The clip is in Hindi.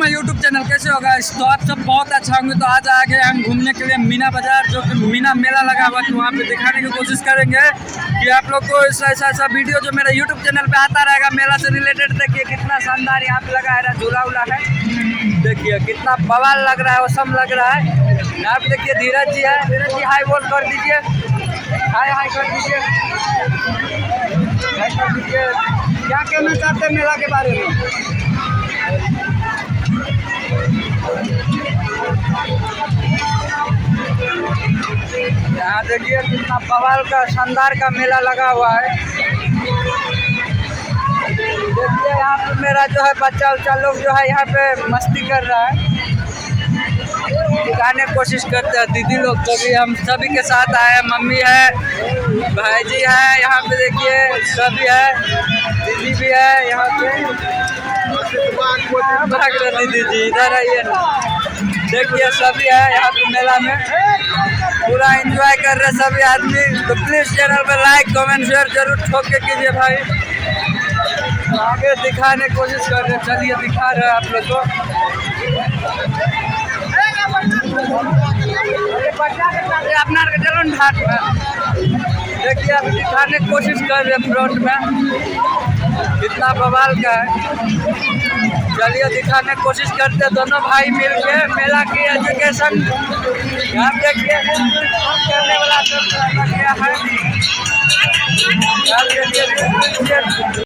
My YouTube channel. कैसे होगा तो आप सब बहुत अच्छा होंगे। तो आज आ गए हम घूमने के लिए मीना बाजार, जो कि मीना मेला लगा हुआ है। तो वहाँ पे दिखाने की कोशिश करेंगे कि आप लोग को ऐसा वीडियो जो मेरे यूट्यूब चैनल पे आता रहेगा मेला से रिलेटेड। देखिए कितना शानदार यहाँ पे लगा है, झूला उला है। देखिए कितना बवाल लग रहा है, औसम लग रहा है। यहाँ पे देखिए धीरज जी है। धीरज जी हाई बोल कर दीजिए, हाई हाई कर दीजिए, हाई कर दीजिए। क्या कहना चाहते हैं मेला के बारे में? यहाँ देखिए कितना बवाल का शानदार का मेला लगा हुआ है। देखिए यहाँ पे मेरा जो है बच्चा उच्चा लोग जो है यहाँ पे मस्ती कर रहा है, दिखाने की कोशिश करते हैं। दीदी लोग तो भी हम सभी के साथ आए हैं। मम्मी है, भाई जी है, यहाँ पे देखिए सभी है, दीदी भी है यहाँ पे। भाग रहे दीदी जी, इधर आइए ना। देखिए सभी है यहाँ पे मेला में, पूरा एंजॉय कर रहे सभी आदमी। तो प्लीज चैनल पे लाइक कमेंट शेयर जरूर ठोक के कीजिए भाई। आगे दिखाने की कोशिश कर रहे, चलिए दिखा रहे हैं आप लोग को। अपना चलो घाट में देखिए अभी दिखाने की कोशिश कर रहे फ्रंट में, कितना बवाल का है। चलिए दिखाने की कोशिश करते दोनों भाई मिलके मेला की एजुकेशन। यहाँ देखिए करने वाला सब गया है।